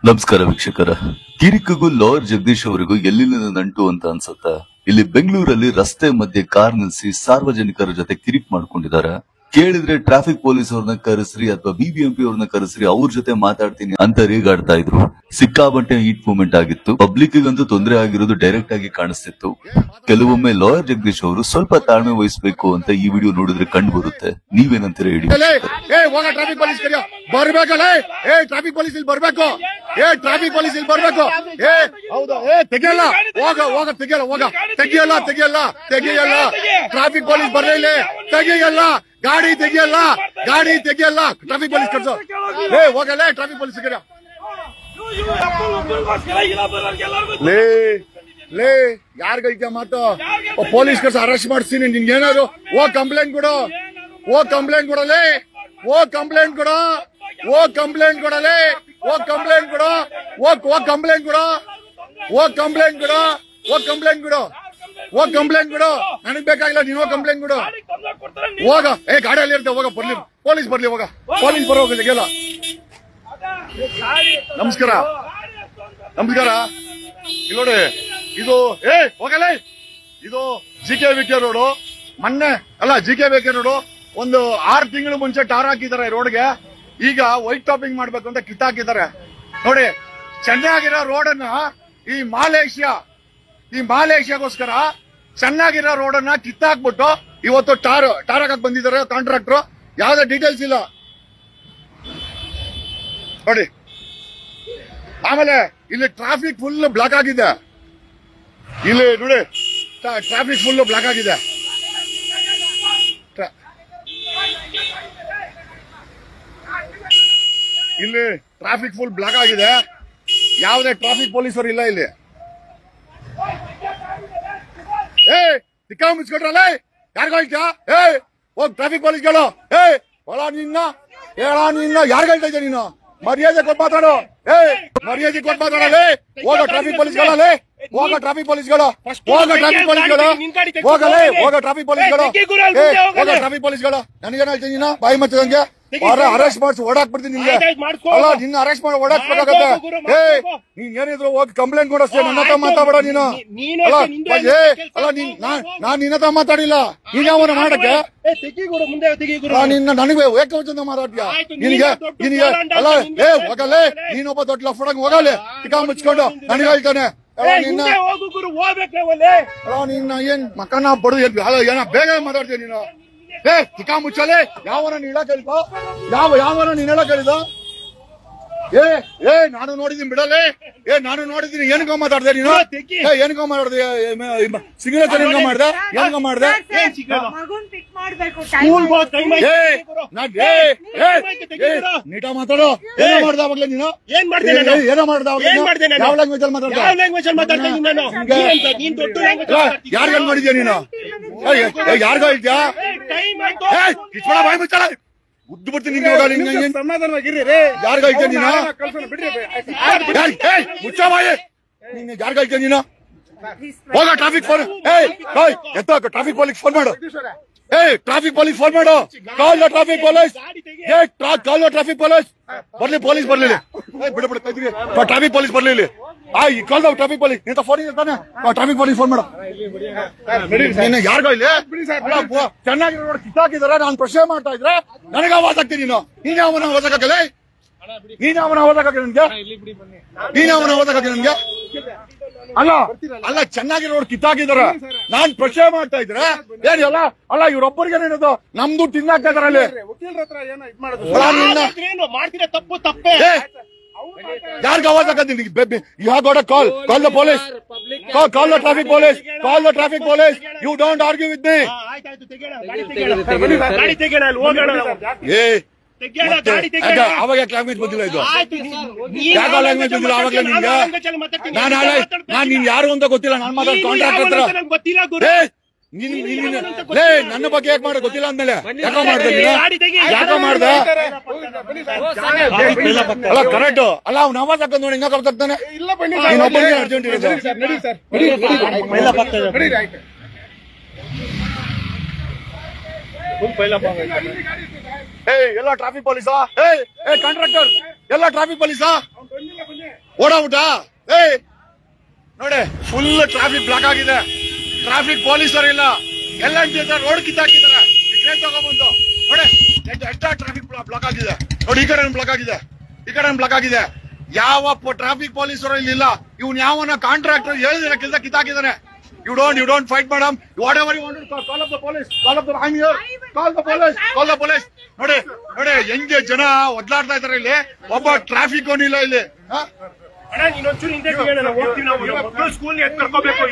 ನಮಸ್ಕಾರ ವೀಕ್ಷಕರ. ಕಿರಿಕಿಗೂ ಲಾಯರ್ ಜಗದೀಶ್ ಅವರಿಗೂ ಎಲ್ಲಿನ ನಂಟು ಅಂತ ಅನ್ಸುತ್ತಾ? ಇಲ್ಲಿ ಬೆಂಗಳೂರಲ್ಲಿ ರಸ್ತೆ ಮಧ್ಯೆ ಕಾರ್ ನಿಲ್ಸಿ ಸಾರ್ವಜನಿಕರ ಜೊತೆ ಕಿರಿಕ್ ಮಾಡ್ಕೊಂಡಿದ್ದಾರೆ. ಕೇಳಿದ್ರೆ ಟ್ರಾಫಿಕ್ ಪೊಲೀಸ್ ಅವ್ರನ್ನ ಕರೆಸ್ರಿ ಅಥವಾ ಬಿಬಿಎಂಪಿ ಅವ್ರನ್ನ ಕರೆಸ್ರಿ, ಅವ್ರ ಜೊತೆ ಮಾತಾಡ್ತೀನಿ ಅಂತ ರೇಗಾಡ್ತಾ ಇದ್ರು. ಸಿಕ್ಕಾಬಟ್ಟೆ ಹೀಟ್ ಮೂವ್ಮೆಂಟ್ ಆಗಿತ್ತು. ಪಬ್ಲಿಕ್ ಗಂತೂ ತೊಂದರೆ ಆಗಿರೋದು ಡೈರೆಕ್ಟ್ ಆಗಿ ಕಾಣಿಸ್ತಿತ್ತು. ಕೆಲವೊಮ್ಮೆ ಲಾಯರ್ ಜಗದೀಶ್ ಅವರು ಸ್ವಲ್ಪ ತಾಳ್ಮೆ ವಹಿಸಬೇಕು ಅಂತ ಈ ವಿಡಿಯೋ ನೋಡಿದ್ರೆ ಕಂಡು ಬರುತ್ತೆ. ನೀವೇನಂತೀರ ಹೇಳಿ? ಟ್ರಾಫಿಕ್ ಪೊಲೀಸ್ ಬರ್ಬೇಕಲ್ಲ, ಟ್ರಾಫಿಕ್ ಪೊಲೀಸ್ ಇಲ್ಲಿ ಬರ್ಬೇಕು, ಟ್ರಾಫಿಕ್ ಪೊಲೀಸ್ ಇಲ್ಲಿ ಬರ್ಬೇಕು. ಹೌದಾ? ತೆಗಿಯಲ್ಲ, ಹೋಗ ತೆಗಿಯಲ್ಲ, ತೆಗಿಯಲ್ಲ. ಟ್ರಾಫಿಕ್ ಪೊಲೀಸ್ ಬರ್ಲಿಲ್ಲ, ತೆಗಿಯಲ್ಲ, ಗಾಡಿ ತೆಗಿಯಲ್ಲ. ಟ್ರಾಫಿಕ್ ಪೊಲೀಸ್ ಕಳ್ಸೋ, ಹೋಗಲ್ಲ. ಟ್ರಾಫಿಕ್ ಪೊಲೀಸ್ ಲೇ ಯಾರಿಗೈತೆ ಮಾತು? ಪೊಲೀಸ್ ಕಳ್ಸ, ಅರೆಸ್ಟ್ ಮಾಡಿಸ್ತೀನಿ. ನಿನ್ಗೆ ಏನಾದ್ರು ಕಂಪ್ಲೇಂಟ್ ಕೊಡು, ಕಂಪ್ಲೇಂಟ್ ಕೊಡಲೇ, ಕಂಪ್ಲೇಂಟ್ ಕೊಡು, ಕಂಪ್ಲೇಂಟ್ ಕೊಡಲೇ, ಕಂಪ್ಲೇಂಟ್ ಕೊಡು, ಕಂಪ್ಲೇಂಟ್ ಕೊಡು, ಕಂಪ್ಲೇಂಟ್ ಕೊಡು, ಕಂಪ್ಲೇಂಟ್ ಕೊಡು, ಕಂಪ್ಲೇಂಟ್ ಕೊಡು. ನನಗ್ ಬೇಕಾಗಿಲ್ಲ, ನೀನು ಕಂಪ್ಲೇಂಟ್ ಕೊಡು. ಹೋಗ, ಗಾಡಿಯಲ್ಲಿ ಇರ್ತೆ, ಹೋಗ, ಬರ್ಲಿ, ಪೊಲೀಸ್ ಬರ್ಲಿ, ಹೋಗ, ಪೊಲೀಸ್ ಬರೋ ಹೋಗಿಲ್ಲ. ನಮಸ್ಕಾರ ಇಲ್ಲಿ ನೋಡಿ, ಇದು ಹೋಗಲ್ಲ, ಇದು ಜಿಕೆ ರೋಡು. ಮೊನ್ನೆ ಅಲ್ಲ, ಜಿಕೆ ರೋಡು ಒಂದು 6 ತಿಂಗಳು ಮುಂಚೆ ಟಾರ್ ಹಾಕಿದ್ದಾರೆ ರೋಡ್ಗೆ. ಈಗ ವೈಟ್ ಟಾಪಿಂಗ್ ಮಾಡ್ಬೇಕು ಅಂತ ಕಿತ್ತಾಕಿದ್ದಾರೆ ನೋಡಿ. ಚೆನ್ನಾಗಿರೋ ರೋಡನ್ನ ಈ ಮಾಲೇಷಿಯಾಗೋಸ್ಕರ ಚೆನ್ನಾಗಿರೋ ರೋಡನ್ನ ಕಿತ್ತಾಕ್ಬಿಟ್ಟು ಇವತ್ತು ಟಾರ್ ಹಾಕಕ್ ಬಂದಿದ್ದಾರೆ ಕಾಂಟ್ರಾಕ್ಟರ್. ಯಾವ್ದೇ ಡೀಟೇಲ್ಸ್ ಇಲ್ಲ ನೋಡಿ. ಆಮೇಲೆ ಇಲ್ಲಿ ಟ್ರಾಫಿಕ್ ಫುಲ್ ಬ್ಲಾಕ್ ಆಗಿದೆ. ಇಲ್ಲಿ ನೋಡಿ, ಟ್ರಾಫಿಕ್ ಫುಲ್ ಬ್ಲಾಕ್ ಆಗಿದೆ. ಇಲ್ಲಿ ಟ್ರಾಫಿಕ್ ಫುಲ್ ಬ್ಲಾಕ್ ಆಗಿದೆ. ಯಾವುದೇ ಟ್ರಾಫಿಕ್ ಪೊಲೀಸರು ಇಲ್ಲ ಇಲ್ಲಿ. ಸಿಕ್ಕಾ ಮುಚ್ಕೊಟ್ರಲ್ಲ, ಯಾರಿಗಳ್ತ? ಹೋಗ್ ಟ್ರಾಫಿಕ್ ಪೊಲೀಸ್ಗಳು. ನಿನ್ನ ಯಾರಿಗಳ್ತಾ ಇದ್ದೆ ನೀನು? ಮರ್ಯಾದೆ ಕೊಟ್ಟು ಮಾತಾಡು. ಮರ್ಯಾದೆ ಕೊಟ್ಟು ಮಾತಾಡಲೇ. ಹೋಗ ಟ್ರಾಫಿಕ್ ಪೊಲೀಸ್ಗಳಲ್ಲೇ, ಹೋಗ ಟ್ರಾಫಿಕ್ ಪೊಲೀಸ್ಗಳು, ಹೋಗಲೇ, ಹೋಗ ಟ್ರಾಫಿಕ್ ಪೊಲೀಸ್ಗಳು. ನನಗೇನ್ ಹೇಳ್ತೀನಿ ನೀನು? ಬಾಯಿ ಮಚ್ಚದಂಗೆ ಅರೆಸ್ಟ್ ಮಾಡಿಸಿ ಓಡಾಕ್ಬಿಡ್ತೀನಿ ನಿನ್ಗೆ. ಅಲ್ಲ, ನಿನ್ನ ಅರೆಸ್ಟ್ ಮಾಡಿ ಓಡಾಕ್ಬೇಕಾಗತ್ತೆ. ನೀನ್ ಏನಿದ್ರು ಹೋಗಿ ಕಂಪ್ಲೇಂಟ್ ಕೊಡಷ್ಟೇ, ನನ್ನ ಹತ್ರ ಮಾತಾಡ ನೀನು. ಅಲ್ಲ, ನಾನ್ ನಿನ್ನ ಹತ್ರ ಮಾತಾಡಿಲ್ಲ. ನೀನ್ ಯಾವನ ಮಾಡಕ್ಕೆ ನಿನ್ನ ನನಗೆ ಏಕವಚನ ಮಾತಾಡ್ತೀಯ ನಿನಗೆ? ಅಲ್ಲ, ಹೋಗಲ್ಲೇ, ನೀನೊಬ್ಬ ದೊಡ್ಡ ಲಫಡಂಗ್ ಹೋಗಲ್ಲೇ, ಚಿಕ್ಕ ಮುಚ್ಕೊಂಡು ನನಗೆ ಹೇಳ್ತಾನೆ. ನಿನ್ನ ಏನ್ ಮಕ್ಕನ ಬಡು ಏನ ಬೇಗ ಮಾತಾಡ್ತೀಯ ನೀನು? ಚಿಕ್ಕ ಮುಚ್ಚಲೆ. ಯಾವನ ನೀಳ ಕೇಳಿದ? ಯಾವನ ನೀನ್ ಹೇಳ ಕೇಳಿದ? ನಾನು ನೋಡಿದೀನಿ ಬಿಡಲೆ. ನಾನು ನೋಡಿದೀನಿ. ಏನಕೋ ಮಾತಾಡ್ದೆ ನೀನು? ಏನಕೋ ಮಾತಾಡ್ದೆ? ಸಿಗ್ನೇಚರ್ ಏನಕೋ ಮಾಡ್ದೆ? ಏನಕೋ ಮಾಡ್ದೆ? ನೀಟ ಮಾತಾಡೋ. ಏನೋ ಮಾಡ್ದ ಅವಾಗ್ಲೇ ನೀನು? ಏನೋ ಮಾಡ್ದ ಅವಾಗ್ಲೇ? ಯಾವ ಲ್ಯಾಂಗ್ವೇಜ್ ಅಲ್ಲಿ ಮಾತಾಡ್ದ? ಯಾರ್ಗ ಮಾಡಿದ್ಯಾ ನೀನು? ಯಾರ್ಗ ಹೇಳ್ತೀಯಾ? ಕಿಚ್ಬೇಡ, ಬಾಯಿ ಮುಚ್ಚಳ, ಉದ್ದು ಬಿಡ್ತೀನಿ. ಸಮಾಧಾನವಾಗಿರಿ. ಯಾರ್ಗ ಹೇಳ್ತೀಯ ನೀನು? ಮುಚ್ಚ ಬಾಯಿ. ಯಾರ್ಗ ಹೇಳ್ತೀಯ ನೀನು? ಹೋಗ traffic phone. Traffic police phone ಮಾಡು. ಟ್ರಾಫಿಕ್ ಪೊಲೀಸ್ ಫೋನ್ ಮಾಡು. ಕಾಲ್ the traffic police. Call the traffic police. ಬರ್ಲಿ, ಪೊಲೀಸ್ ಬರ್ಲಿಲ್ಲ. ಟ್ರಾಫಿಕ್ ಪೊಲೀಸ್ ಬರ್ಲಿಲ್ಲ. ಕಾಲ್ ದ ಟ್ರಾಫಿಕ್ ಪೊಲೀಸ್. ನಿಂತ ಫೋನ್ ಇರ್ತಾನೆ. ಟ್ರಾಫಿಕ್ ಪೊಲೀಸ್ ಫೋನ್ ಮಾಡು. ಯಾರಿಗೋ ಇಲ್ಲಿ ಚೆನ್ನಾಗಿ ನೋಡಿ ಕಿತ್ತಾಕಿದಾರೆ. ನಾನು ಪ್ರಶ್ನೆ ಮಾಡ್ತಾ ಇದ್ರೆ ನನಗೆ ಆವಾಜ್ ಆಗ್ತೀನಿ. ನೀನ್ ಯಾವನ ಆವಾಜ್ ಹಾಕಲ್ಲ? ನೀನ್ ಯಾವನ ಆವಾಜ್ ಹಾಕ ನನ್ಗೆ? ನೀನ್ ಯಾವನ ಆವಾಜ್ ಹಾಕ ನನ್ಗೆ? ಅಲ್ಲ, ಚೆನ್ನಾಗಿ ನೋಡಿ ಕಿತ್ತಾಕಿದಾರೆ. ನಾನ್ ಪ್ರಶ್ನೆ ಮಾಡ್ತಾ ಇದ್ರೆ ಏನಿಲ್ಲ. ಅಲ್ಲ, ಇವ್ರೊಬ್ಬರಿಗೆ ಏನದು ನಮ್ದು ತಿನ್ನಾಕ್ತಾ ಇದಾರೆ ಅಲ್ಲಿ. ಯಾರ್ಗ ಆವಾಜ್ ಹಾಕತ್ತೀನಿ? You have got a call. Call the police. Call the traffic police. Call the traffic police. You don't argue with me. ಅವಾಗ ಲ್ಯಾಂಗ್ವೇಜ್ ಬಂದಿಲ್ಲ ಇದು? ಯಾವ ಲ್ಯಾಂಗ್ವೇಜ್ ಬಂದಿಲ್ಲ ಅವಾಗಲೇ ನಿನ್ಗೆ? ನಾನ್ ನೀನ್ ಯಾರು ಅಂತ ಗೊತ್ತಿಲ್ಲ. ನಾನ್ ಮಾತಾಡ್ ಕಾಂಟ್ರಾಕ್ಟರ್ ಹತ್ರ. ನನ್ನ ಬಗ್ಗೆ ಯಾಕೆ ಮಾಡೋದು ಗೊತ್ತಿಲ್ಲ ಅಂದ್ಮೇಲೆ ಯಾಕೋ ಮಾಡ್ದೆ? ಯಾಕೋ ಮಾಡ್ದೆ? ಅಲ್ಲ, ಕರೆಕ್ಟ್ ಅಲ್ಲ. ಅವ್ನು ಆವಾಜ್ ಹಾಕೋದ್ ನೋಡಿ ಹಿಂಗ ಕರ್ತಾನೆ. ಇನ್ನೊಬ್ಬರಿಗೆ ಅರ್ಜೆಂಟ್ ಇದೆ. ಎಲ್ಲ ಟ್ರಾಫಿಕ್ ಪೊಲೀಸಾ? ಕಾಂಟ್ರಾಕ್ಟರ್ ಎಲ್ಲ ಟ್ರಾಫಿಕ್ ಪೊಲೀಸಾ? ಓಡಾಬಿಟ್ಟ ನೋಡಿ ಫುಲ್ ಟ್ರಾಫಿಕ್ ಬ್ಲಾಕ್ ಆಗಿದೆ. ಟ್ರಾಫಿಕ್ ಪೊಲೀಸರು ಇಲ್ಲ, ಎಲ್ಲ ರೋಡ್ ಕಿತ್ತಾಕಿದ್ದಾರೆ. ಟ್ರೈನ್ ತಗೊಂಡ್ಬಂದು ನೋಡಿ ಟ್ರಾಫಿಕ್ ಬ್ಲಾಕ್ ಆಗಿದೆ. ನೋಡಿ ಈ ಕಡೆ ಬ್ಲಾಕ್ ಆಗಿದೆ, ಈ ಕಡೆ ಬ್ಲಾಕ್ ಆಗಿದೆ. ಯಾವ ಟ್ರಾಫಿಕ್ ಪೊಲೀಸರು ಇಲ್ಲಿ ಇಲ್ಲ. ಇವ್ನು ಯಾವನ ಕಾಂಟ್ರಾಕ್ಟರ್ ಹೇಳಿದ್ರೆ ಕೆಲಸ ಕಿತ್ತಾಕಿದ್ದಾನೆ. You don't fight, madam. Whatever you want to call up the police. Call up the. I'm here. Call the police. Call the police. ನೋಡಿ ಹೆಂಗೆ ಜನ ಒದ್ಲಾಡ್ತಾ ಇದಾರೆ ಇಲ್ಲಿ. ಒಬ್ಬ ಟ್ರಾಫಿಕ್ ಅವನಿಲ್ಲ ಇಲ್ಲಿ. ಇನ್ನೊಂಚೂರು ಹಿಂದೆ ಹೋಗ್ತೀವಿ ನಾವು. ಸ್ಕೂಲ್ ಎತ್ಕರ್ಕೋಬೇಕು.